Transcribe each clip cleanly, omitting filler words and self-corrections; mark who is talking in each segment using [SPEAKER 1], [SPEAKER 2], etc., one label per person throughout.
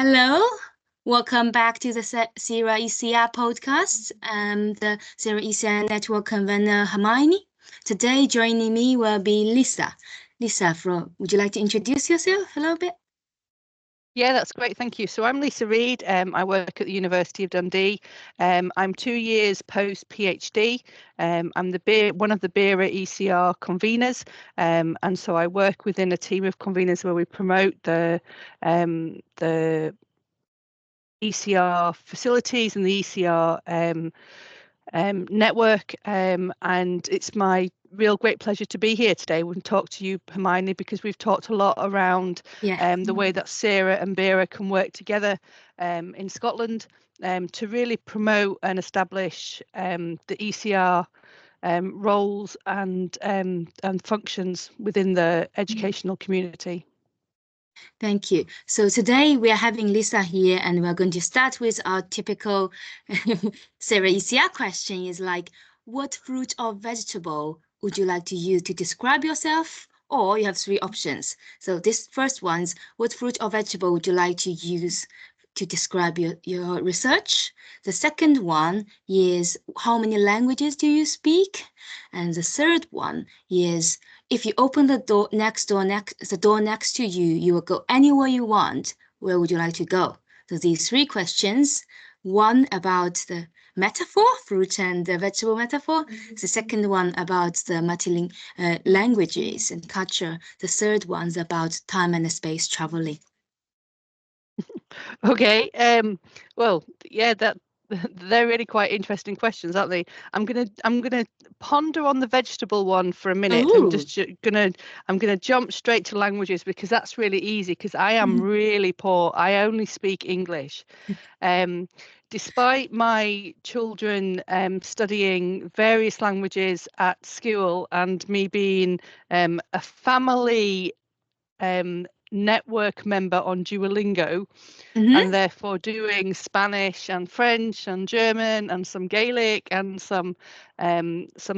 [SPEAKER 1] Hello, welcome back to the SERA ECR podcast. The SERA ECR network convener Hermione. Today joining me will be Lisa. Lisa, would you like to introduce yourself a little bit?
[SPEAKER 2] Yeah, that's great. Thank you. So I'm Lisa Reid. I work at the University of Dundee. I'm 2 years post PhD. I'm one of the BERA ECR conveners. And so I work within a team of conveners where we promote the ECR facilities and the ECR network. And it's my real great pleasure to be here today and talk to you, Hermione, because we've talked a lot around the way that SERA and BERA can work together in Scotland to really promote and establish the ECR roles and functions within the educational community.
[SPEAKER 1] Thank you. So today we are having Lisa here and we're going to start with our typical SERA ECR question is like, what fruit or vegetable would you like to use to describe yourself? Or you have three options. So this first one's, what fruit or vegetable would you like to use to describe your research? The second one is, how many languages do you speak? And the third one is, if you open the door next to you, you will go anywhere you want. Where would you like to go? So these three questions, one about the metaphor, fruit and the vegetable metaphor. The second one about the multilingual languages and culture. The third one's about time and space traveling.
[SPEAKER 2] Okay. Well, yeah, they're really quite interesting questions, aren't they? I'm gonna ponder on the vegetable one for a minute.
[SPEAKER 1] Ooh.
[SPEAKER 2] I'm gonna jump straight to languages because that's really easy because I am really poor. I only speak English. Despite my children studying various languages at school and me being a family network member on Duolingo, and therefore doing Spanish and French and German and some Gaelic and some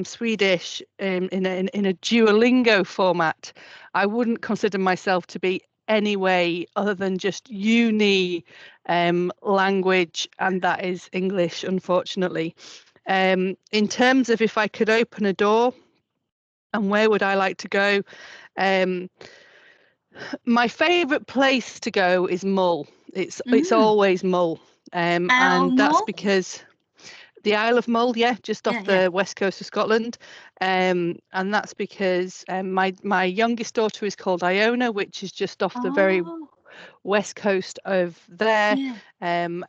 [SPEAKER 2] Swedish in a Duolingo format, I wouldn't consider myself to be any way other than just uni language, and that is English, unfortunately. In terms of if I could open a door and where would I like to go, my favourite place to go is Mull. It's always Mull, and that's because the Isle of Mull, just off the west coast of Scotland, and that's because my youngest daughter is called Iona, which is just off the very west coast of there, and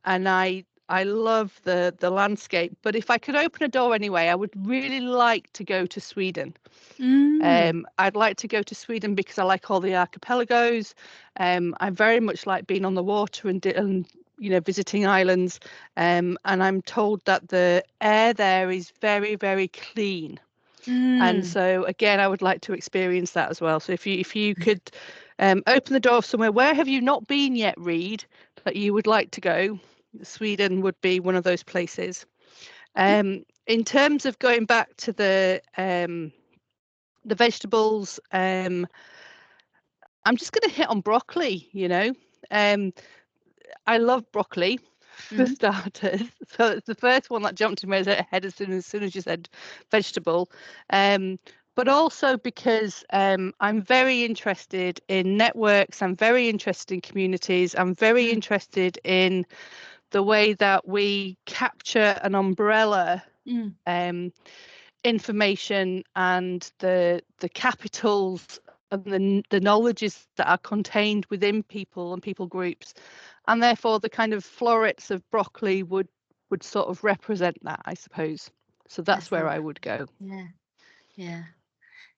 [SPEAKER 2] I love the landscape. But if I could open a door anyway, I would really like to go to Sweden. I'd like to go to Sweden because I like all the archipelagos. I very much like being on the water and visiting islands. And I'm told that the air there is very, very clean. And so again, I would like to experience that as well. So if you could open the door of somewhere, where have you not been yet, Reid, that you would like to go? Sweden would be one of those places. In terms of going back to the vegetables, I'm just going to hit on broccoli. I love broccoli for starters, so it's the first one that jumped in my head as soon as you said vegetable. But also because I'm very interested in networks, I'm very interested in communities, I'm very interested in the way that we capture an umbrella information and the capitals and the knowledges that are contained within people and people groups, and therefore the kind of florets of broccoli would sort of represent that, I suppose. So that's where I would go.
[SPEAKER 1] Yeah.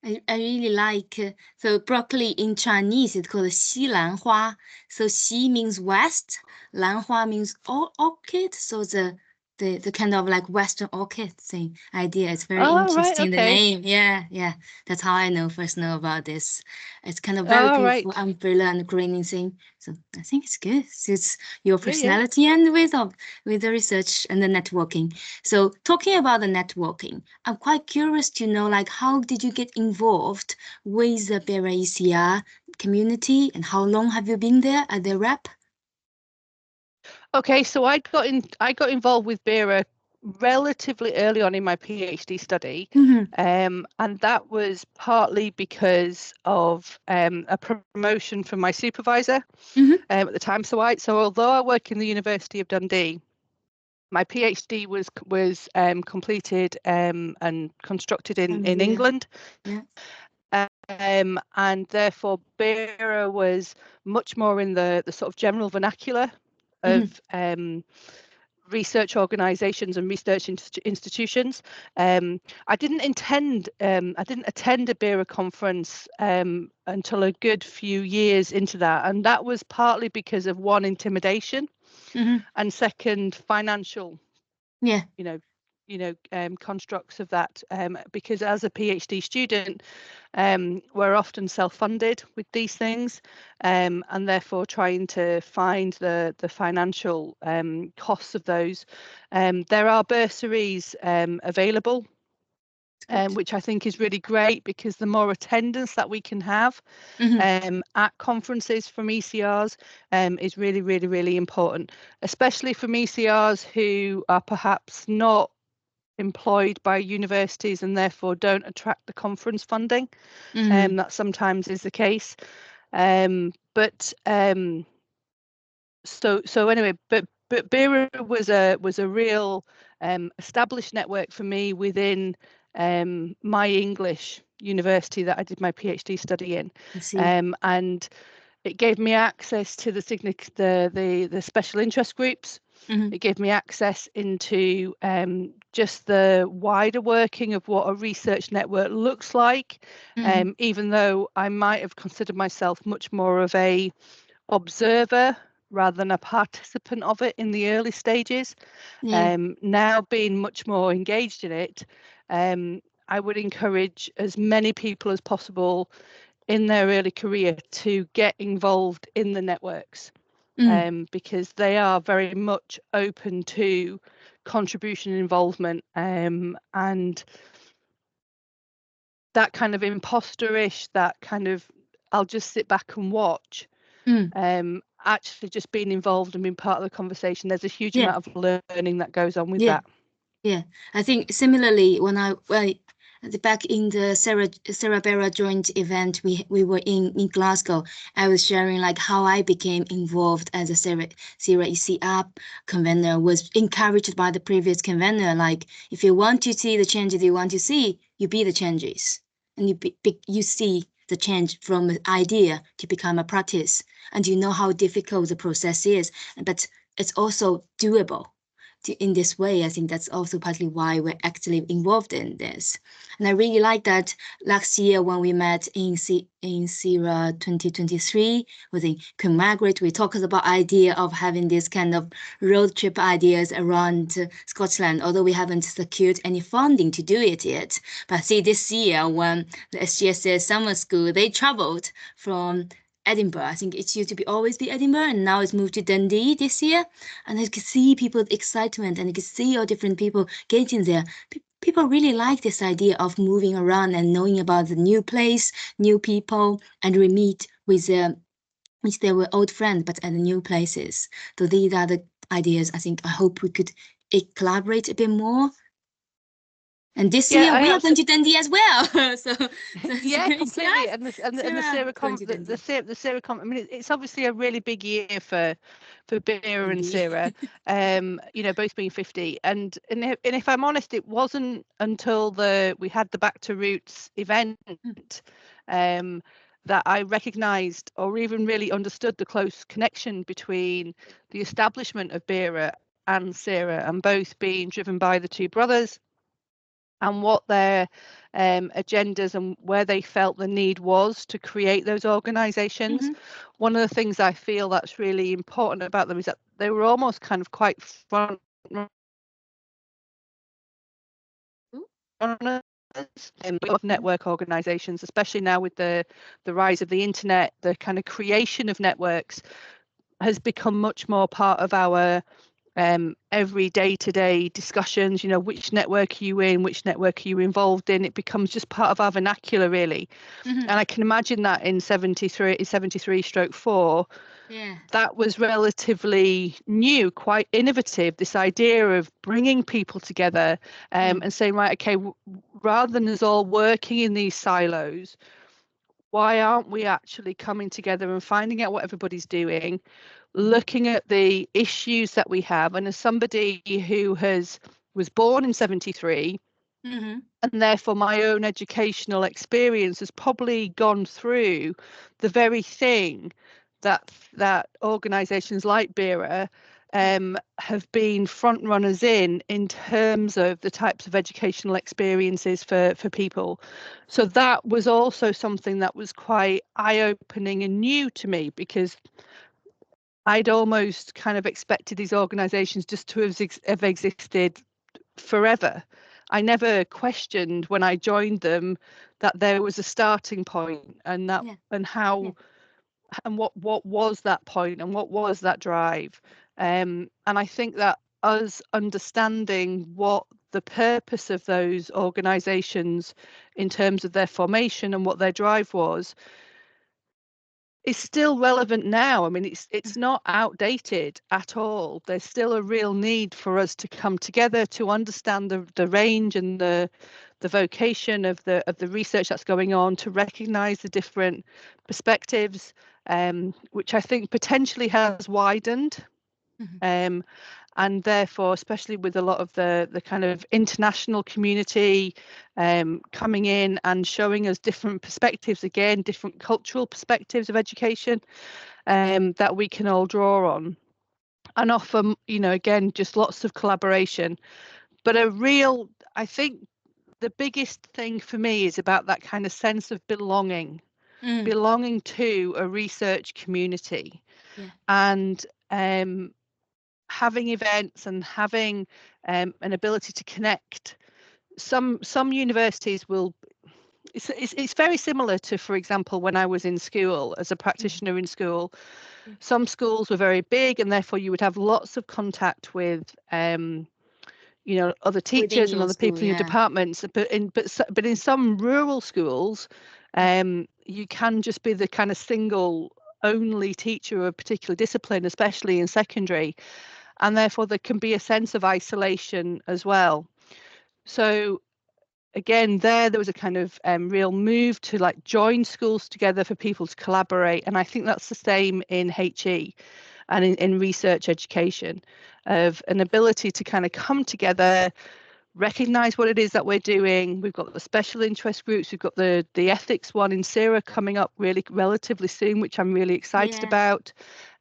[SPEAKER 1] I really like, so broccoli in Chinese, it's called 西兰花. So 西 means west, 兰花 means orchid. So the kind of like Western orchid thing idea. It's very interesting, the name. Yeah. That's how I first know about this. It's kind of very beautiful umbrella and greening thing. So I think it's good. Suits your personality and with the research and the networking. So talking about the networking, I'm quite curious to know, like, how did you get involved with the BERA ECR community and how long have you been there as the rep?
[SPEAKER 2] Okay, so I got involved with BERA relatively early on in my PhD study, and that was partly because of a promotion from my supervisor at the time. So although I work in the University of Dundee, my PhD was completed and constructed in England.
[SPEAKER 1] Yeah.
[SPEAKER 2] And therefore BERA was much more in the sort of general vernacular of research organisations and research institutions. I didn't attend a BERA conference until a good few years into that, and that was partly because of one, intimidation, and second, financial constructs of that, because as a PhD student, we're often self-funded with these things, and therefore trying to find the financial costs of those. There are bursaries available, which I think is really great, because the more attendance that we can have at conferences from ECRs is really, really, really important, especially from ECRs who are perhaps not employed by universities and therefore don't attract the conference funding. That sometimes is the case. So anyway, but BERA was a real established network for me within my English university that I did my PhD study in, and it gave me access to the special interest groups. It gave me access into just the wider working of what a research network looks like, even though I might have considered myself much more of a observer rather than a participant of it in the early stages. Now being much more engaged in it, I would encourage as many people as possible in their early career to get involved in the networks, because they are very much open to contribution and involvement, and that kind of imposterish, that kind of I'll just sit back and watch, actually just being involved and being part of the conversation. There's a huge amount of learning that goes on with that.
[SPEAKER 1] I think similarly, when back in the SERA BERA joint event we were in Glasgow, I was sharing like how I became involved as a SERA ECR convener, was encouraged by the previous convener. Like, if you want to see the changes you want to see, you be the changes, and you see the change from an idea to become a practice, and you know how difficult the process is, but it's also doable. In this way, I think that's also partly why we're actively involved in this. And I really like that last year when we met in SERA 2023 with Queen Margaret, we talked about idea of having this kind of road trip ideas around Scotland, although we haven't secured any funding to do it yet. But see, this year when the SGSS summer school, they traveled from Edinburgh. I think it used to always be Edinburgh, and now it's moved to Dundee this year. And I could see people's excitement, and you could see all different people getting there. People really like this idea of moving around and knowing about the new place, new people, and we meet with which they were old friends, but at the new places. So these are the ideas I hope we could collaborate a bit more. And this year we are going to Dundee as well.
[SPEAKER 2] Completely. And the SERA conference. I mean, it's obviously a really big year for BERA and SERA. Both being 50. And if I'm honest, it wasn't until we had the Back to Roots event that I recognised or even really understood the close connection between the establishment of BERA and SERA, and both being driven by the two brothers, and what their agendas and where they felt the need was to create those organisations. One of the things I feel that's really important about them is that they were almost kind of quite front runners of network organisations, especially now with the rise of the internet. The kind of creation of networks has become much more part of our every day-to-day discussions, you know, which network are you in, which network are you involved in. It becomes just part of our vernacular, really. And I can imagine that in 73/4, that was relatively new, quite innovative, this idea of bringing people together and saying, right, okay, rather than us all working in these silos, why aren't we actually coming together and finding out what everybody's doing, looking at the issues that we have? And as somebody who was born in 73, and therefore my own educational experience has probably gone through the very thing that organisations like BERA have been front runners in terms of the types of educational experiences for people. So that was also something that was quite eye-opening and new to me, because I'd almost kind of expected these organisations just to have existed forever. I never questioned when I joined them that there was a starting point, and that and how and what was that point and what was that drive. And I think that us understanding what the purpose of those organisations in terms of their formation and what their drive was is still relevant now. I mean, it's not outdated at all. There's still a real need for us to come together to understand the range and the vocation of the research that's going on, to recognise the different perspectives, which I think potentially has widened. And therefore, especially with a lot of the kind of international community coming in and showing us different perspectives, again, different cultural perspectives of education that we can all draw on. And often, you know, again, just lots of collaboration. But I think the biggest thing for me is about that kind of sense of belonging, belonging to a research community. And having events and having an ability to connect. Some universities will. It's very similar to, for example, when I was in school as a practitioner in school. Some schools were very big, and therefore you would have lots of contact with you know, other teachers and other people in your departments. But in some rural schools, you can just be the kind of single only teacher of a particular discipline, especially in secondary, and therefore there can be a sense of isolation as well. So again, there was a kind of real move to like join schools together for people to collaborate, and I think that's the same in HE and in research education, of an ability to kind of come together, recognise what it is that we're doing. We've got the special interest groups, we've got the ethics one in SERA coming up relatively soon, which I'm really excited about.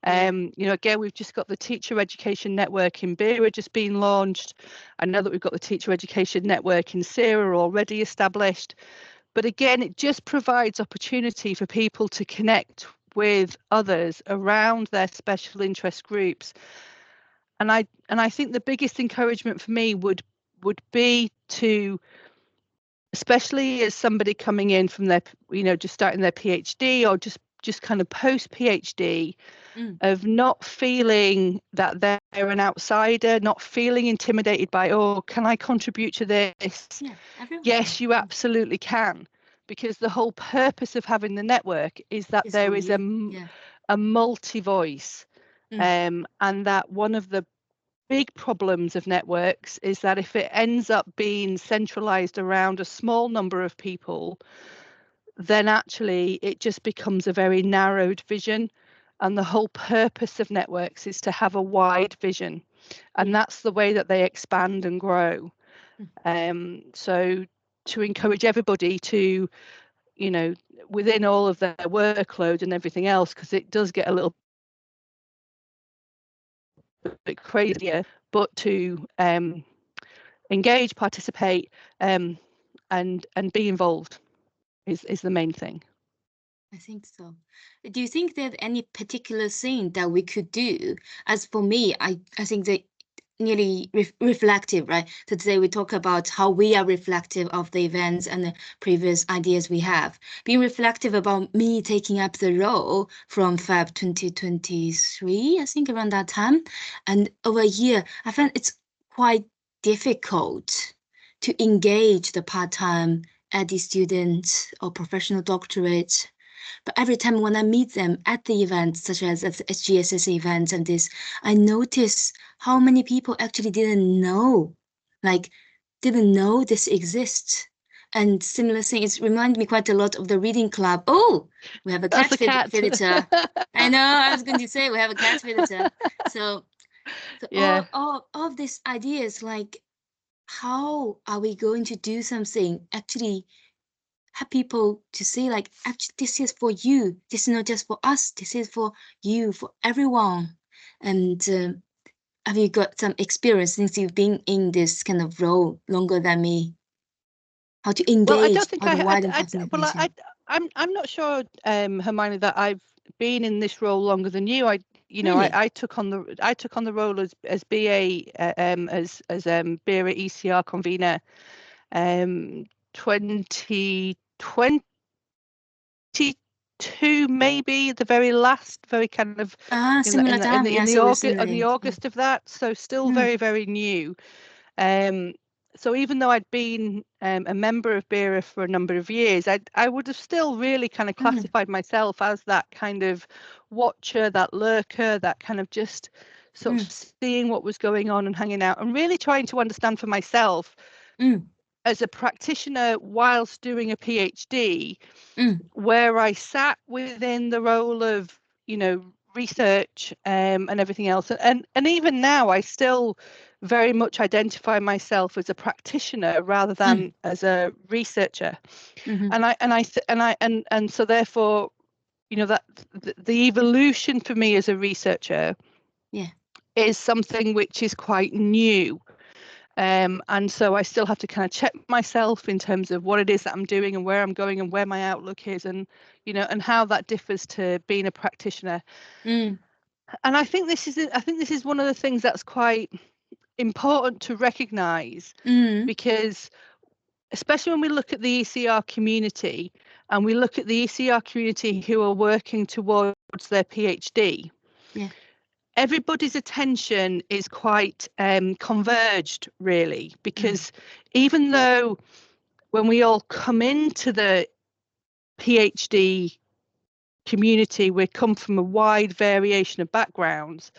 [SPEAKER 2] You know, again, we've just got the teacher education network in BERA just being launched. I know that we've got the teacher education network in SERA already established. But again, it just provides opportunity for people to connect with others around their special interest groups. And I think the biggest encouragement for me would be to, especially as somebody coming in from their, you know, just starting their PhD or just kind of post PhD, of not feeling that they're an outsider, not feeling intimidated by, oh, can I contribute to this? Yes, you absolutely can, because the whole purpose of having the network is that there is a multi-voice, and that one of the big problems of networks is that if it ends up being centralized around a small number of people, then actually it just becomes a very narrowed vision. And the whole purpose of networks is to have a wide vision, and that's the way that they expand and grow. So to encourage everybody to, you know, within all of their workload and everything else, because it does get a little bit crazier, but to engage, participate, and be involved is the main thing.
[SPEAKER 1] I think so. Do you think there's any particular thing that we could do? As for me, I think that nearly reflective, right? So today we talk about how we are reflective of the events and the previous ideas we have. Being reflective about me taking up the role from Feb 2023, I think around that time. And over a year, I found it's quite difficult to engage the part-time AD students or professional doctorates. But every time when I meet them at the events, such as at the SGSS events and this, I notice how many people actually didn't know this exists. And similar things remind me quite a lot of the reading club. Oh, we have a cat visitor. I know, I was going to say we have a cat visitor. So yeah. all of these ideas, like how are we going to do something actually have people to say, like, actually, this is for you. This is not just for us. This is for you, for everyone. And have you got some experience since you've been in this kind of role longer than me? How to engage?
[SPEAKER 2] Well, I don't think I'm not sure, Hermione, that I've been in this role longer than you. I took on the role as BA as BERA ECR convener 2022, maybe the very kind of
[SPEAKER 1] similar time,
[SPEAKER 2] in the August of that, so still very, very new. So even though I'd been a member of BERA for a number of years, I would have still really kind of classified myself as that kind of watcher, that lurker, that kind of just sort of seeing what was going on and hanging out and really trying to understand for myself as a practitioner whilst doing a PhD, where I sat within the role of, research and everything else. And even now, I still very much identify myself as a practitioner rather than as a researcher. And so therefore, that the evolution for me as a researcher is something which is quite new. And so I still have to kind of check myself in terms of what it is that I'm doing and where I'm going and where my outlook is, and and how that differs to being a practitioner. And I think this is one of the things that's quite important to recognise, because especially when we look at the ECR community and we look at the ECR community who are working towards their PhD, everybody's attention is quite converged, really, because even though when we all come into the PhD community, we come from a wide variation of backgrounds,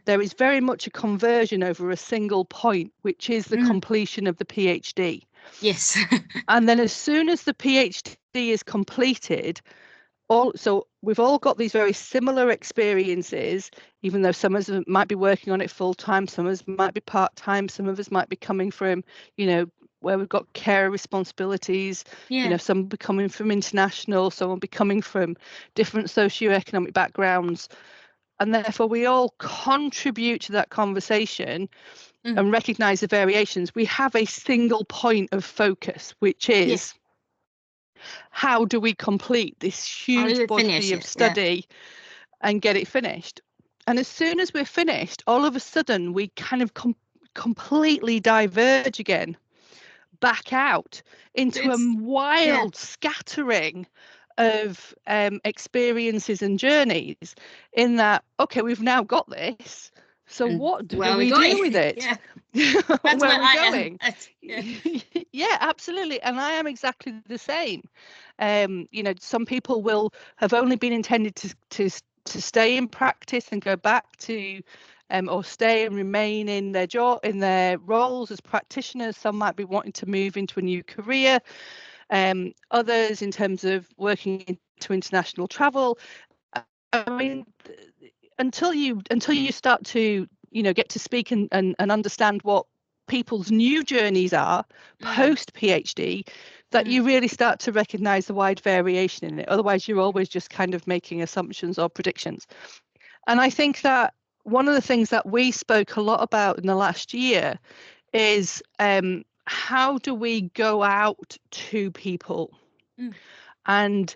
[SPEAKER 2] there is very much a conversion over a single point, which is the completion of the PhD.
[SPEAKER 1] Yes.
[SPEAKER 2] And then as soon as the PhD is completed, so we've all got these very similar experiences, even though some of us might be working on it full time, some of us might be part time, some of us might be coming from, where we've got care responsibilities, some will be coming from international, some will be coming from different socioeconomic backgrounds. And therefore we all contribute to that conversation and recognise the variations. We have a single point of focus, which is how do we complete this huge body of study and get it finished? And as soon as we're finished, all of a sudden we kind of completely diverge again, back out into a wild scattering of experiences and journeys, in that, okay, we've now got this, so what do we do with it? Where are we going? Yeah, absolutely. And I am exactly the same. Some people will have only been intended to stay in practice and go back to or stay and remain in their job, in their roles as practitioners. Some might be wanting to move into a new career. Others in terms of working into international travel. I mean, until you start to get to speak and understand what people's new journeys are post PhD, that you really start to recognize the wide variation in it. Otherwise, you're always just kind of making assumptions or predictions. And I think that one of the things that we spoke a lot about in the last year is how do we go out to people? And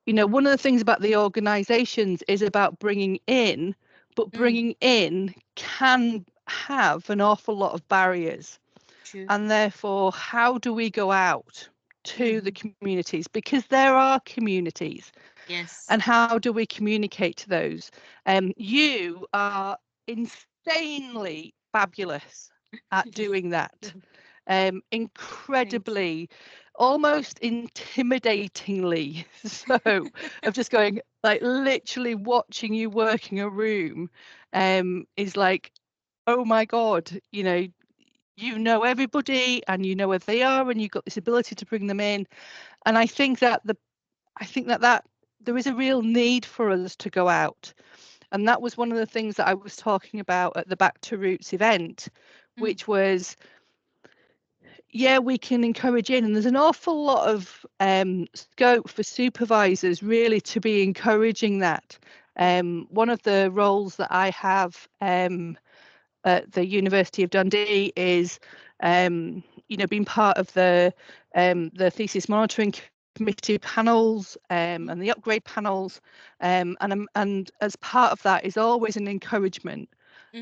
[SPEAKER 2] one of the things about the organizations is about bringing in, but bringing in can have an awful lot of barriers.
[SPEAKER 1] True.
[SPEAKER 2] And therefore, how do we go out to the communities? Because there are communities.
[SPEAKER 1] Yes.
[SPEAKER 2] And how do we communicate to those? You are insanely fabulous at doing that. Incredibly, almost intimidatingly so, of just going, like, literally watching you working a room is like, oh my God, you know everybody and you know where they are and you've got this ability to bring them in. And I think that there is a real need for us to go out. And that was one of the things that I was talking about at the Back to Roots event, which was, yeah, we can encourage in, and there's an awful lot of scope for supervisors really to be encouraging that. One of the roles that I have at the University of Dundee is, being part of the thesis monitoring committee panels and the upgrade panels, and as part of that is always an encouragement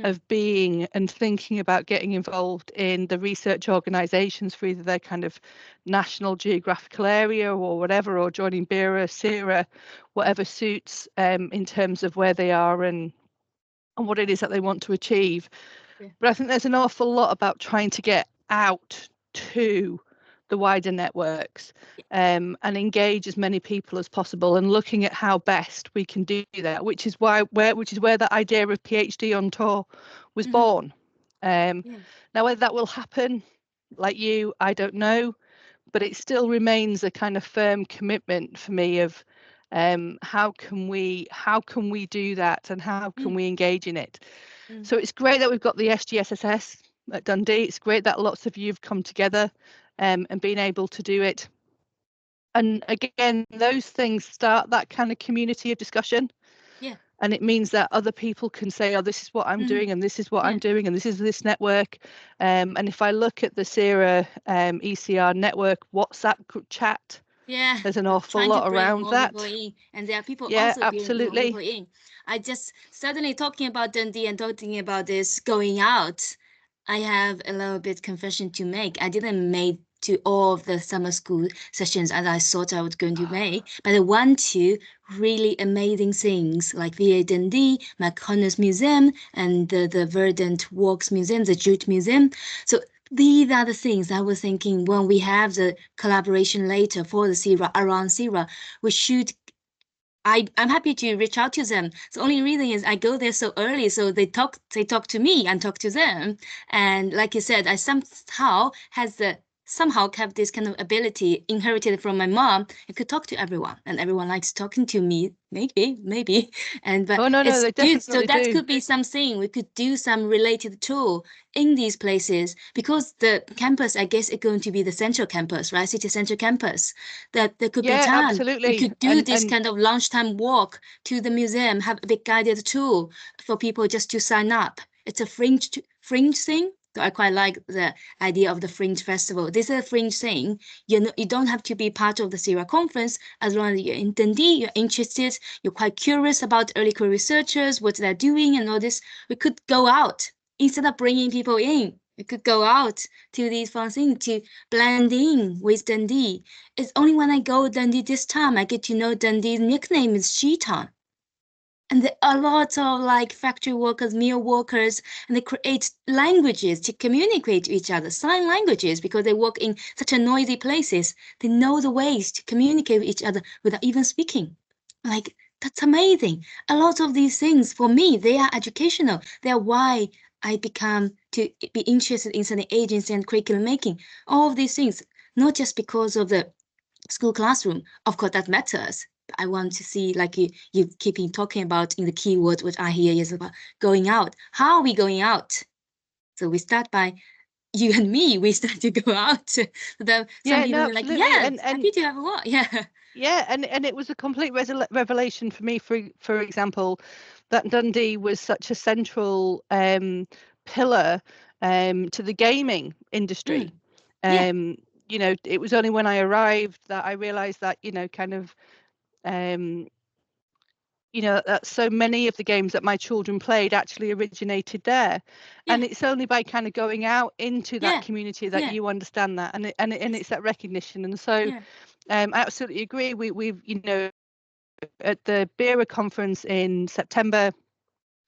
[SPEAKER 2] of being and thinking about getting involved in the research organisations for either their kind of national geographical area or whatever, or joining BERA-SERA, whatever suits, in terms of where they are and what it is that they want to achieve. But I think there's an awful lot about trying to get out to the wider networks and engage as many people as possible, and looking at how best we can do that, which is where that idea of PhD on tour was born. Now, whether that will happen, like you, I don't know, but it still remains a kind of firm commitment for me of how can we do that, and how can we engage in it. So it's great that we've got the SGSSS at Dundee. It's great that lots of you have come together and been able to do it. And again, those things start that kind of community of discussion. Yeah. And it means that other people can say, oh, this is what I'm doing, and this is what I'm doing, and this is this network. And if I look at the SERA ECR network WhatsApp group chat, there's an awful lot around that.
[SPEAKER 1] And there are people also
[SPEAKER 2] absolutely.
[SPEAKER 1] bringing more people in. I just suddenly talking about Dundee and talking about this going out, I have a little bit confession to make. I didn't make to all of the summer school sessions as I thought I was going to make, but I want to really amazing things like VA Dundee, McConnell's Museum, and the Verdant Walks Museum, the Jute Museum. So these are the things I was thinking when we have the collaboration later for the SERA, around SERA, we should. I'm happy to reach out to them. The only reason is I go there so early, so they talk to me and talk to them. And like you said, I somehow kept this kind of ability inherited from my mom. I could talk to everyone, and everyone likes talking to me. Maybe. And but
[SPEAKER 2] no, they definitely do.
[SPEAKER 1] So that could be something we could do, some related tool in these places, because the campus, I guess, is going to be the central campus, right? City central campus. That there could be time.
[SPEAKER 2] Absolutely.
[SPEAKER 1] We could do this kind of lunchtime walk to the museum, have a big guided tour for people just to sign up. It's a fringe thing. So I quite like the idea of the Fringe Festival. This is a fringe thing. You don't have to be part of the SERA conference. As long as you're in Dundee, you're interested, you're quite curious about early career researchers, what they're doing and all this. We could go out instead of bringing people in. We could go out to these fun things to blend in with Dundee. It's only when I go Dundee this time I get to know Dundee's nickname is Sheetown. And there are lots of like factory workers, mill workers, and they create languages to communicate to each other, sign languages, because they work in such a noisy places. They know the ways to communicate with each other without even speaking. Like, that's amazing. A lot of these things, for me, they are educational. They are why I become to be interested in studying agency and curriculum making. All of these things, not just because of the school classroom. Of course, that matters. I want to see, like you keep talking about in the keywords, which I hear is about going out. How are we going out? So we start by you and me. We start to go out. Some people are like, and happy to have a walk.
[SPEAKER 2] Yeah, and it was a complete revelation for me. For example, that Dundee was such a central pillar to the gaming industry. It was only when I arrived that I realized that, kind of you know, that so many of the games that my children played actually originated there. And it's only by kind of going out into that community that you understand that, and it's that recognition. And so I absolutely agree. We've, you know, at the BERA conference in September,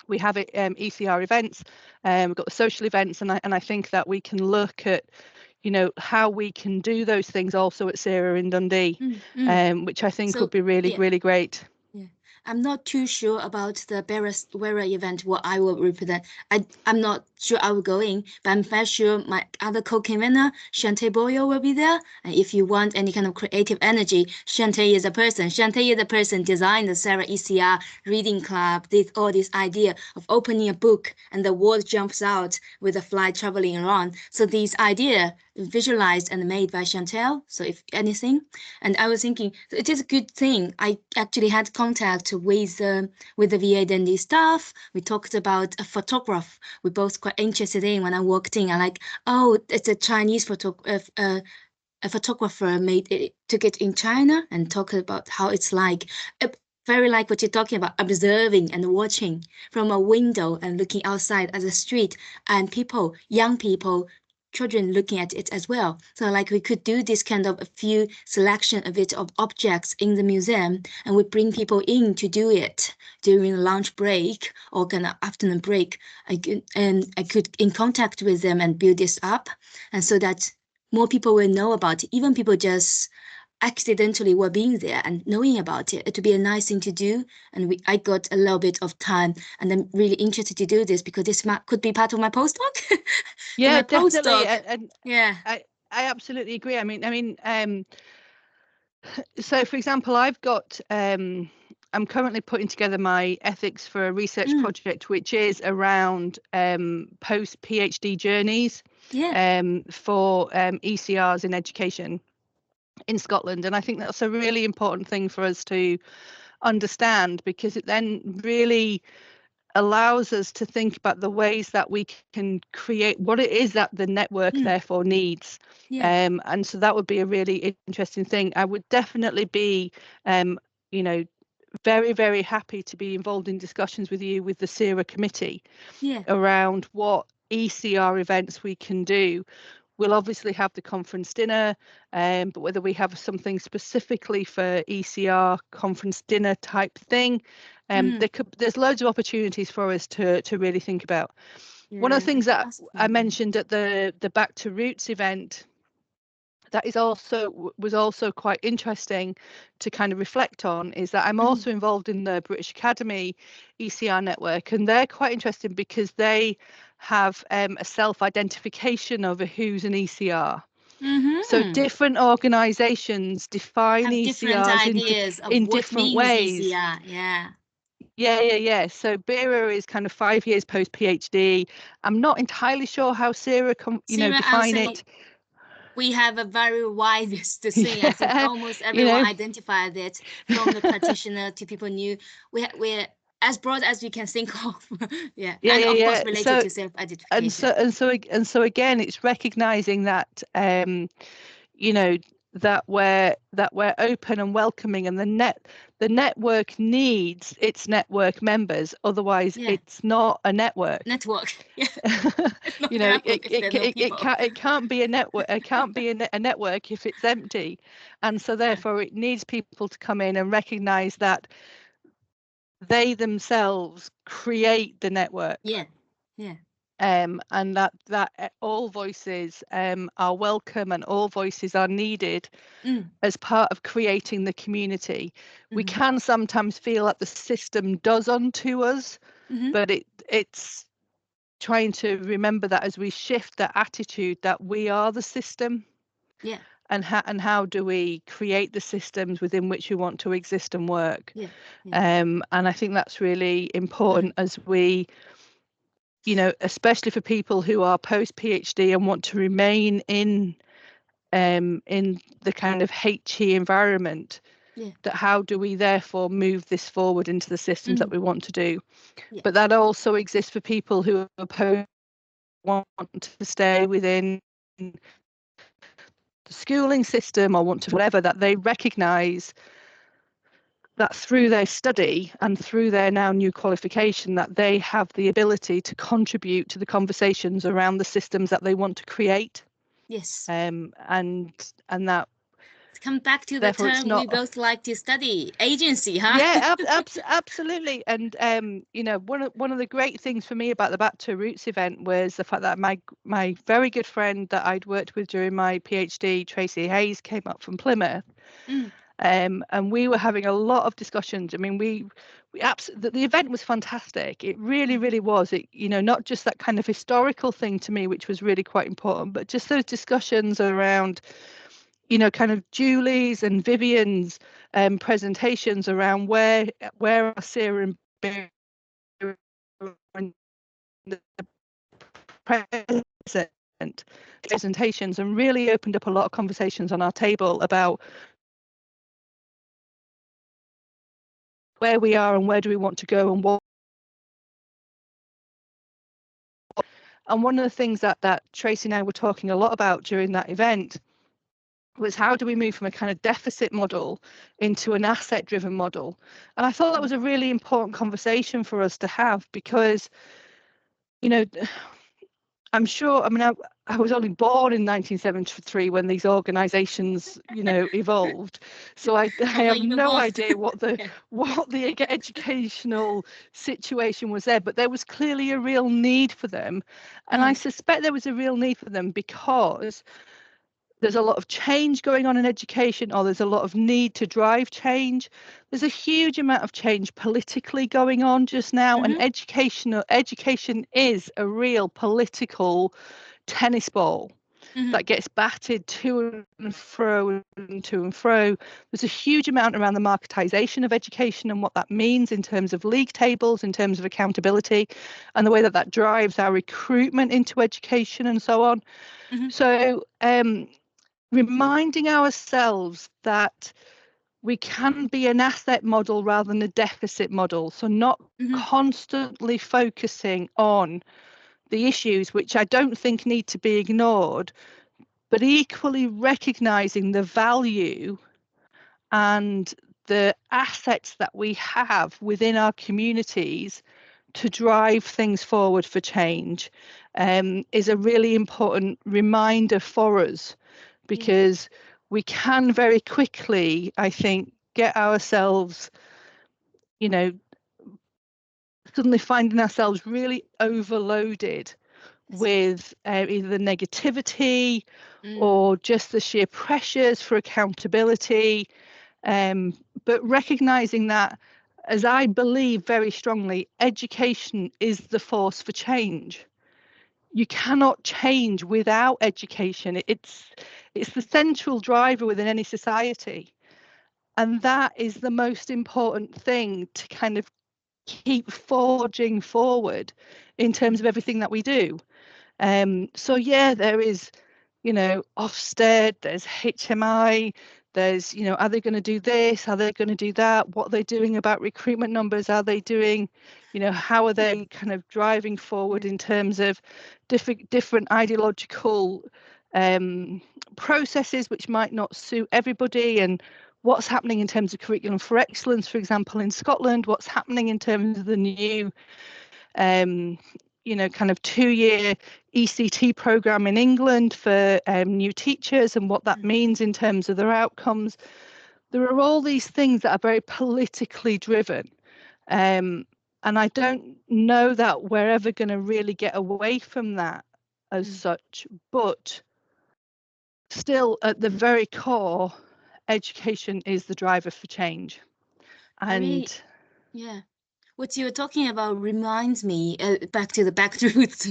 [SPEAKER 2] we have ECR events, we've got the social events, and I think that we can look at, you know, how we can do those things also at SERA in Dundee, which I think would be really, really great.
[SPEAKER 1] Yeah, I'm not too sure about the BERA event, what I will represent. I'm not sure I will go in, but I'm very sure my other co-convener, Shantae Boyle, will be there. And if you want any kind of creative energy, Shantae is a person. Shantae is the person designed the SERA ECR reading club, all this idea of opening a book and the world jumps out with a fly traveling around. So this idea visualized and made by Chantel. So if anything, and I was thinking it is a good thing. I actually had contact with the VA Dundee staff. We talked about a photograph we both quite interested in. When I walked in, I like, oh, it's a Chinese a photographer took it in China and talked about how it's like. Very like what you're talking about, observing and watching from a window and looking outside at the street, and people, young people, children looking at it as well. So like we could do this kind of a few selection of it of objects in the museum, and we bring people in to do it during lunch break or kind of afternoon break. I could in contact with them and build this up, and so that more people will know about it. Even people just accidentally were being there and knowing about it. It would be a nice thing to do. And I got a little bit of time, and I'm really interested to do this because this could be part of my postdoc.
[SPEAKER 2] Yeah, definitely. And yeah, I absolutely agree. I mean, so for example, I've got I'm currently putting together my ethics for a research project, which is around post PhD journeys for ECRs in education in Scotland. And I think that's a really important thing for us to understand, because it then really allows us to think about the ways that we can create what it is that the network therefore needs. And so that would be a really interesting thing. I would definitely be you know, very, very happy to be involved in discussions with you with the SERA committee around what ECR events we can do. We'll obviously have the conference dinner, but whether we have something specifically for ECR conference dinner type thing, there's loads of opportunities for us to really think about. One of the things that I mentioned at the Back to Roots event that was also quite interesting to kind of reflect on is that I'm also involved in the British Academy ECR network, and they're quite interesting because they have a self-identification of who's an ECR. So different organisations define ECRs
[SPEAKER 1] different ideas
[SPEAKER 2] in different ways.
[SPEAKER 1] Yeah.
[SPEAKER 2] So BERA is kind of 5 years post PhD. I'm not entirely sure how SERA define it.
[SPEAKER 1] We have a very wide thing. I think almost everyone identified it, from the practitioner to people new. We're as broad as we can think of. Of course related to self-identification.
[SPEAKER 2] And so again, it's recognizing that that we're open and welcoming, and the network needs its network members, otherwise it's not a network. It can't be a network. It can't be a network if it's empty, and so therefore it needs people to come in and recognize that they themselves create the network. And that all voices are welcome and all voices are needed as part of creating the community. We can sometimes feel that the system does unto us, but it's trying to remember that as we shift that attitude that we are the system. And how do we create the systems within which we want to exist and work. And I think that's really important as we, especially for people who are post PhD and want to remain in the kind of HE environment, that how do we therefore move this forward into the systems that we want to do. But that also exists for people who are post want to stay within the schooling system or want to whatever, that they recognize that through their study and through their now new qualification, that they have the ability to contribute to the conversations around the systems that they want to create.
[SPEAKER 1] Yes.
[SPEAKER 2] And that
[SPEAKER 1] come back to the term we both like to study, agency, huh?
[SPEAKER 2] Yeah, absolutely. And you know, one of the great things for me about the Back to Roots event was the fact that my very good friend that I'd worked with during my PhD, Tracy Hayes, came up from Plymouth. And we were having a lot of discussions. I mean, the event was fantastic. It really, really was. It, you know, not just that kind of historical thing to me, which was really quite important, but just those discussions around, you know, kind of Julie's and Vivian's presentations around where our SERA and BERA and the present presentations, and really opened up a lot of conversations on our table about where we are and where do we want to go and what. And one of the things that Tracy and I were talking a lot about during that event was how do we move from a kind of deficit model into an asset driven model. And I thought that was a really important conversation for us to have, because, you know, I'm sure, I mean, I was only born in 1973 when these organisations, you know, evolved. So I have no idea what the educational situation was there, but there was clearly a real need for them. And I suspect there was a real need for them because there's a lot of change going on in education, or there's a lot of need to drive change. There's a huge amount of change politically going on just now, and education is a real political tennis ball that gets batted to and fro and to and fro. There's a huge amount around the marketisation of education and what that means in terms of league tables, in terms of accountability, and the way that drives our recruitment into education and so on. So reminding ourselves that we can be an asset model rather than a deficit model. So not constantly focusing on the issues, which I don't think need to be ignored, but equally recognizing the value and the assets that we have within our communities to drive things forward for change is a really important reminder for us, because we can very quickly, I think, get ourselves, you know, suddenly finding ourselves really overloaded with either the negativity or just the sheer pressures for accountability. But recognizing that, as I believe very strongly, education is the force for change. You cannot change without education. It's the central driver within any society. And that is the most important thing to kind of keep forging forward in terms of everything that we do. So yeah, there is, you know, Ofsted, there's HMI, there's, you know, are they going to do this? Are they going to do that? What are they doing about recruitment numbers? Are they doing, you know, how are they kind of driving forward in terms of different ideological processes which might not suit everybody, and what's happening in terms of curriculum for excellence, for example, in Scotland, what's happening in terms of the new you know, kind of 2-year ECT program in England for new teachers, and what that means in terms of their outcomes. There are all these things that are very politically driven. And I don't know that we're ever going to really get away from that as such, but still at the very core, education is the driver for change. And
[SPEAKER 1] yeah. What you were talking about reminds me back to roots.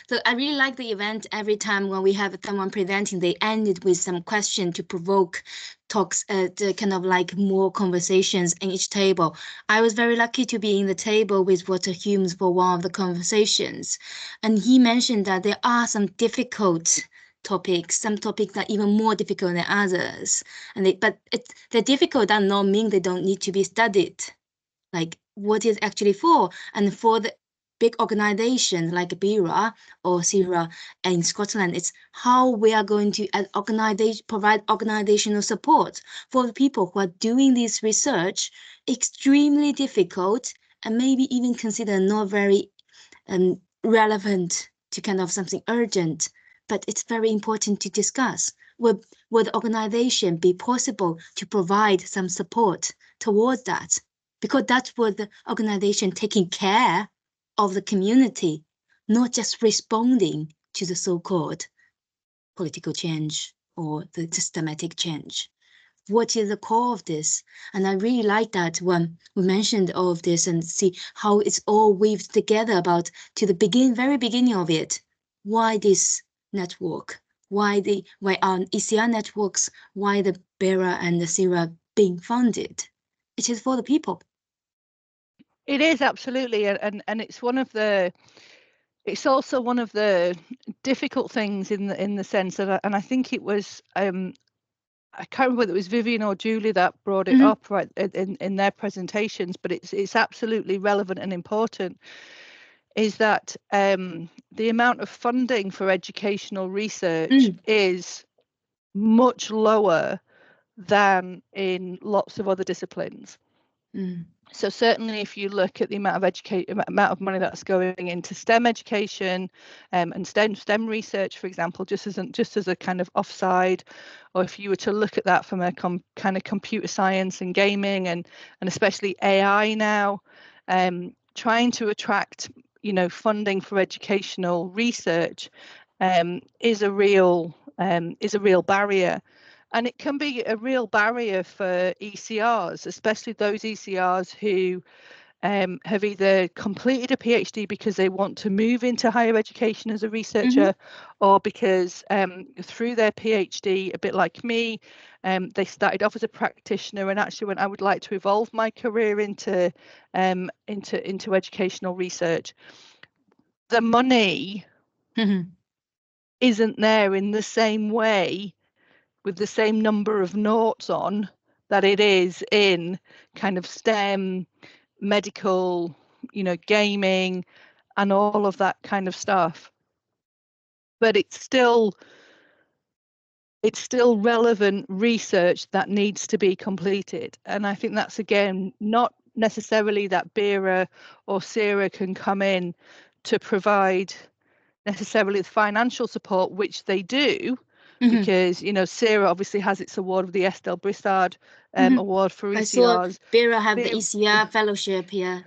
[SPEAKER 1] So I really like the event. Every time when we have someone presenting, they ended with some question to provoke talks, kind of like more conversations in each table. I was very lucky to be in the table with Walter Humes for one of the conversations, and he mentioned that there are some difficult topics, some topics are even more difficult than others, and they're difficult does not mean they don't need to be studied. Like what is actually for, and for the big organization like BERA or SERA in Scotland. It's how we are going to provide organizational support for the people who are doing this research, extremely difficult and maybe even considered not very relevant to kind of something urgent, but it's very important to discuss. Would the organization be possible to provide some support towards that? Because that's what the organization taking care of the community, not just responding to the so-called political change or the systematic change. What is the core of this? And I really like that when we mentioned all of this and see how it's all weaved together about to the very beginning of it. Why this network? Why our ECR networks? Why the BERA and the SERA being funded? It is for the people.
[SPEAKER 2] It is absolutely, and it's also one of the difficult things in the sense that, and I think it was I can't remember whether it was Vivian or Julie that brought it up right in their presentations, but it's absolutely relevant and important, is that the amount of funding for educational research is much lower than in lots of other disciplines. So certainly if you look at the amount of money that's going into STEM education and STEM research, for example, just as a kind of offside, or if you were to look at that from a kind of computer science and gaming and especially AI now, trying to attract funding for educational research is a real barrier. And it can be a real barrier for ECRs, especially those ECRs who have either completed a PhD because they want to move into higher education as a researcher, or because through their PhD, a bit like me, they started off as a practitioner and actually went, I would like to evolve my career into educational research. The money isn't there in the same way, with the same number of noughts on, that it is in kind of STEM, medical, gaming and all of that kind of stuff. But it's still relevant research that needs to be completed. And I think that's, again, not necessarily that BERA or SERA can come in to provide necessarily the financial support, which they do, because SERA obviously has its award with the Estelle Brissard award for ECRs.
[SPEAKER 1] I saw BERA have the ECR fellowship here.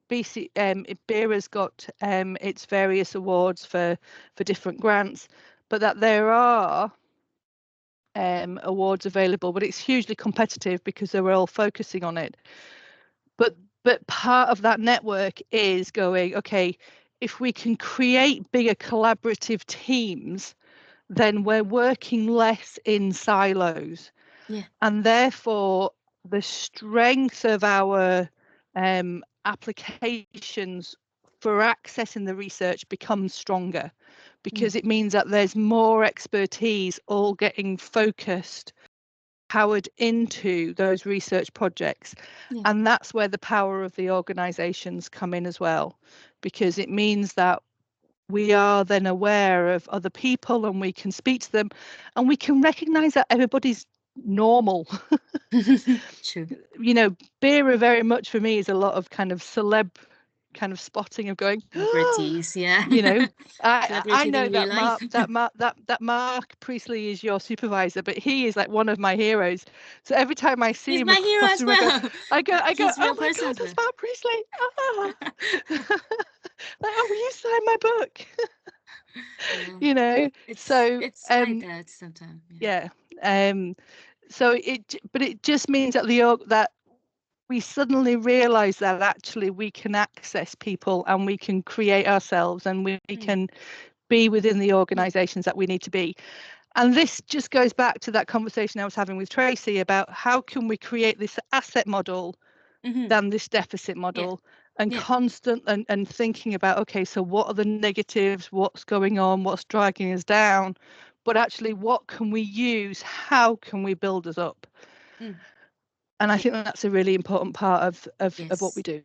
[SPEAKER 2] BERA's got its various awards for different grants, but that there are awards available, but it's hugely competitive because they're all focusing on it. But part of that network is going, okay, if we can create bigger collaborative teams, then we're working less in silos. And therefore the strength of our applications for accessing the research becomes stronger, because it means that there's more expertise all getting focused, powered into those research projects. And that's where the power of the organizations come in as well, because it means that we are then aware of other people and we can speak to them and we can recognize that everybody's normal.
[SPEAKER 1] True.
[SPEAKER 2] BERA very much for me is a lot of kind of celeb kind of spotting of going,
[SPEAKER 1] celebrities,
[SPEAKER 2] I know that Mark Priestley is your supervisor, but he is like one of my heroes. So every time I see him across the room, I go, oh my God, that's Mark Priestley. Like, oh, will you sign my book?
[SPEAKER 1] It's like that sometimes.
[SPEAKER 2] So it just means that we suddenly realize that actually we can access people and we can create ourselves and we can be within the organizations that we need to be. And this just goes back to that conversation I was having with Tracy about how can we create this asset model than this deficit model, and constant and thinking about, okay, so what are the negatives, what's going on, what's dragging us down, but actually what can we use, how can we build us up? And I think that's a really important part of what we do.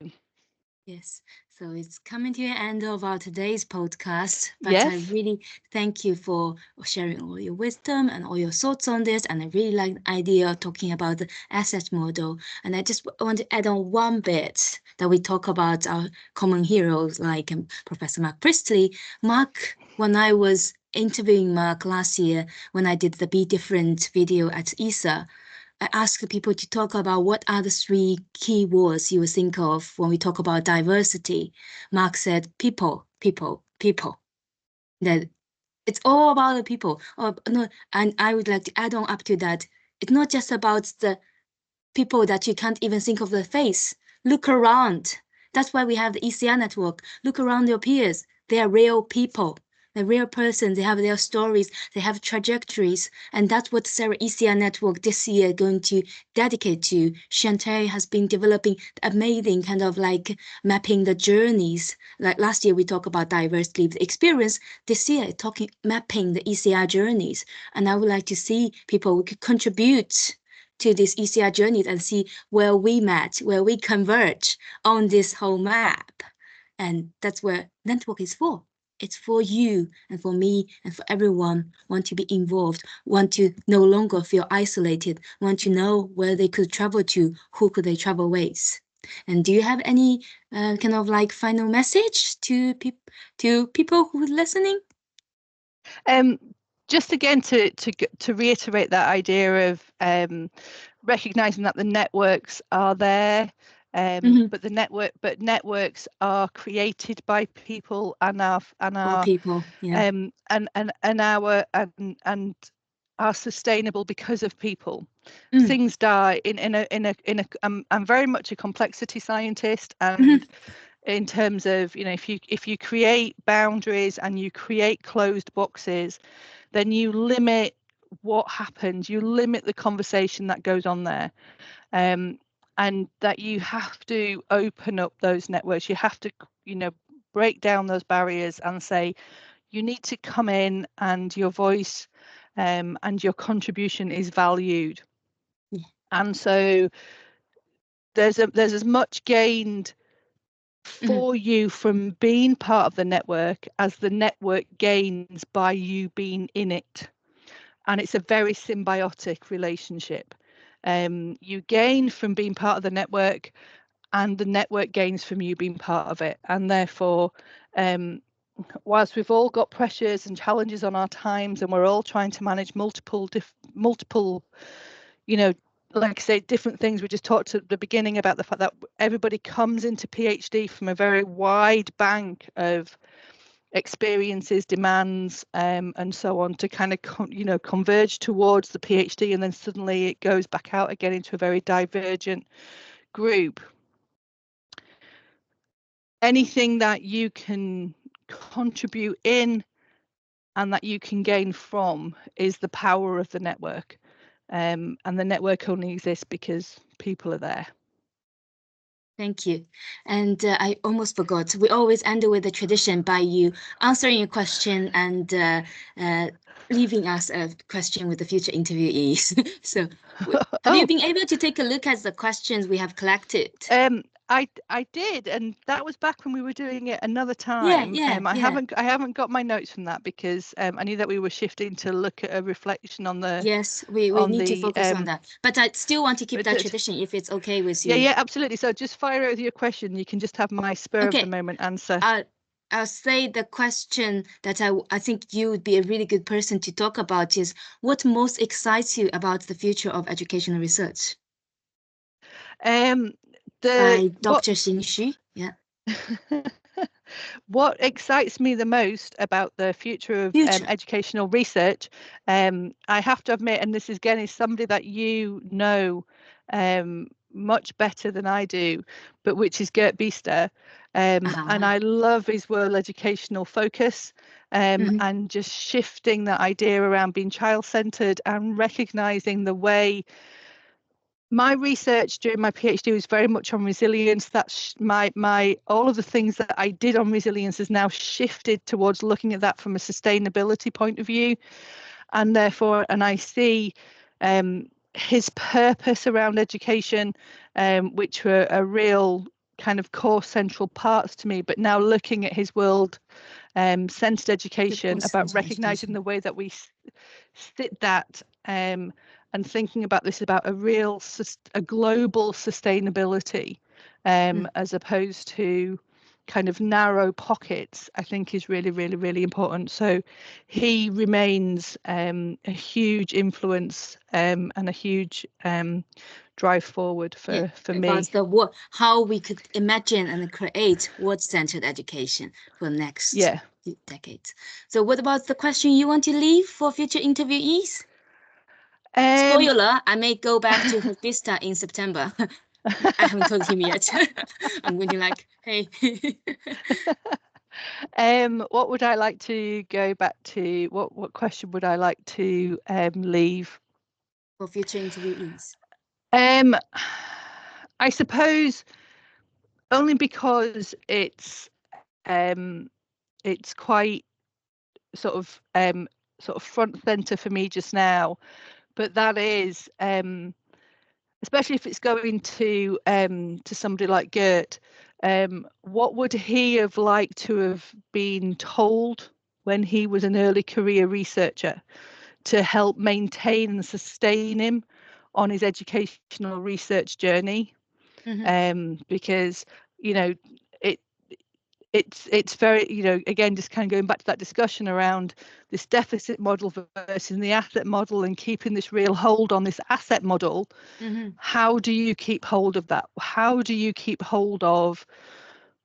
[SPEAKER 1] Yes, so it's coming to the end of our today's podcast, but
[SPEAKER 2] Yes.
[SPEAKER 1] I really thank you for sharing all your wisdom and all your thoughts on this. And I really like the idea of talking about the asset model. And I just want to add on one bit that we talk about our common heroes like Professor Mark Priestley. Mark, when I was interviewing Mark last year, when I did the Be Different video at ESA, I asked people to talk about what are the 3 key words you would think of when we talk about diversity. Mark said, people, people, people. That it's all about the people. Oh, no, and I would like to add on up to that. It's not just about the people that you can't even think of their face. Look around. That's why we have the ECR network. Look around your peers. They are real people. They're real persons. They have their stories. They have trajectories. And that's what SERA ECR network this year going to dedicate to. Chantal has been developing amazing kind of like mapping the journeys. Like last year, we talked about diverse lived experience. This year, mapping the ECR journeys. And I would like to see people who could contribute to this ECR journey and see where we met, where we converge on this whole map. And that's where network is for. It's for you and for me and for everyone want to be involved, want to no longer feel isolated, want to know where they could travel to, who could they travel with. And do you have any kind of like final message to people who are listening?
[SPEAKER 2] Just again to reiterate that idea of recognizing that the networks are there, but networks are created by people and are
[SPEAKER 1] people, yeah.
[SPEAKER 2] and are sustainable because of people. Things die I'm very much a complexity scientist, and in terms of, you know, if you create boundaries and you create closed boxes, then you limit what happens, you limit the conversation that goes on there, and that you have to open up those networks. You have to, you know, break down those barriers and say, you need to come in and your voice and your contribution is valued.
[SPEAKER 1] Yeah.
[SPEAKER 2] And so there's as much gained for you from being part of the network as the network gains by you being in it. And it's a very symbiotic relationship. You gain from being part of the network, and the network gains from you being part of it. And therefore, whilst we've all got pressures and challenges on our times, and we're all trying to manage multiple, you know, like I say, different things. We just talked at the beginning about the fact that everybody comes into PhD from a very wide bank of experiences, demands, and so on, to kind of converge towards the PhD, and then suddenly it goes back out again into a very divergent group. Anything that you can contribute in and that you can gain from is the power of the network, and the network only exists because people are there.
[SPEAKER 1] Thank you. And I almost forgot, we always end with a tradition by you answering a question and leaving us a question with the future interviewees. So have you been able to take a look at the questions we have collected?
[SPEAKER 2] I did, and that was back when we were doing it another time. I haven't got my notes from that because I knew that we were shifting to look at a reflection on the.
[SPEAKER 1] Yes, we need to focus on that, but I still want to keep that tradition if it's okay with you.
[SPEAKER 2] Yeah, absolutely. So just fire out your question. You can just have my spur of the moment answer.
[SPEAKER 1] I'll say the question that I think you would be a really good person to talk about is, what most excites you about the future of educational research? By Dr. Xin Xu. Yeah.
[SPEAKER 2] What excites me the most about the future of educational research, I have to admit, and this is again is somebody that you know much better than I do, but which is Gert Biester, and I love his world educational focus, and just shifting that idea around being child-centered and recognizing the way. My research during my PhD was very much on resilience. That's my all of the things that I did on resilience has now shifted towards looking at that from a sustainability point of view, and therefore, and I see his purpose around education, which were a real kind of core central parts to me. But now looking at his world centered education, about recognizing the way that we sit that and thinking about this about a global sustainability as opposed to kind of narrow pockets, I think is really, really, really important. So he remains a huge influence and a huge drive forward for me.
[SPEAKER 1] About how we could imagine and create word-centered education for the next decades. So what about the question you want to leave for future interviewees? Spoiler, I may go back to Vista in September. I haven't told him yet. I'm going to like, hey.
[SPEAKER 2] What would I like to go back to? What question would I like to leave
[SPEAKER 1] for future interviewees?
[SPEAKER 2] I suppose only because it's quite sort of front center for me just now, but that is especially if it's going to somebody like Gert, what would he have liked to have been told when he was an early career researcher to help maintain and sustain him on his educational research journey? Because, you know, it's very, you know, again, just kind of going back to that discussion around this deficit model versus the asset model and keeping this real hold on this asset model. How do you keep hold of that? How do you keep hold of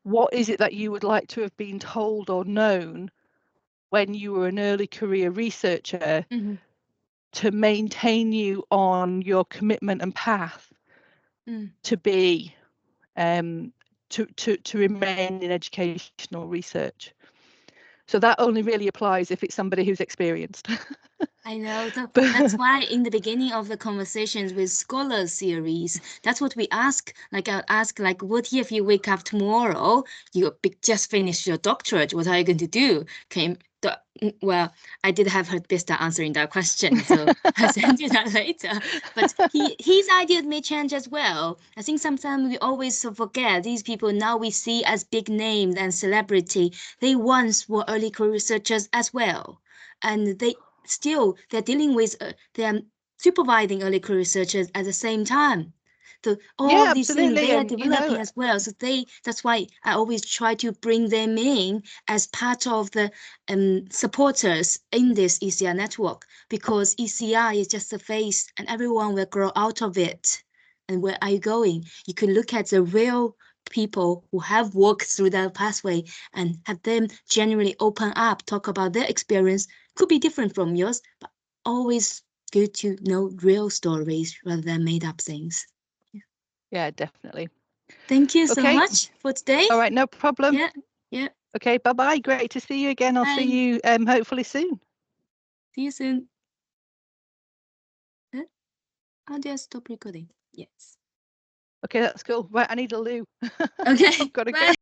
[SPEAKER 2] what is it that you would like to have been told or known when you were an early career researcher to maintain you on your commitment and path to be to remain in educational research? So that only really applies if it's somebody who's experienced.
[SPEAKER 1] I know. That's why in the beginning of the Conversations with Scholars series, that's what we ask. Like I'll ask, like, what if you wake up tomorrow, you just finished your doctorate, what are you going to do? Well, I did have heard Bista answering that question, so I'll send you that later. But his ideas may change as well. I think sometimes we always forget these people now we see as big names and celebrity. They once were early career researchers as well. And they're dealing with, they're supervising early career researchers at the same time. So all these things they are developing as well. So that's why I always try to bring them in as part of the supporters in this ECR network, because ECR is just a face and everyone will grow out of it. And where are you going? You can look at the real people who have walked through that pathway and have them genuinely open up, talk about their experience. Could be different from yours, but always good to know real stories rather than made up things.
[SPEAKER 2] Yeah, definitely.
[SPEAKER 1] Thank you so much for today.
[SPEAKER 2] All right, no problem.
[SPEAKER 1] Yeah.
[SPEAKER 2] Okay, bye-bye. Great to see you again. I'll see you hopefully soon.
[SPEAKER 1] See you soon. How do I stop recording? Yes.
[SPEAKER 2] Okay, that's cool. Right, I need a loo.
[SPEAKER 1] Okay.
[SPEAKER 2] I've got to go.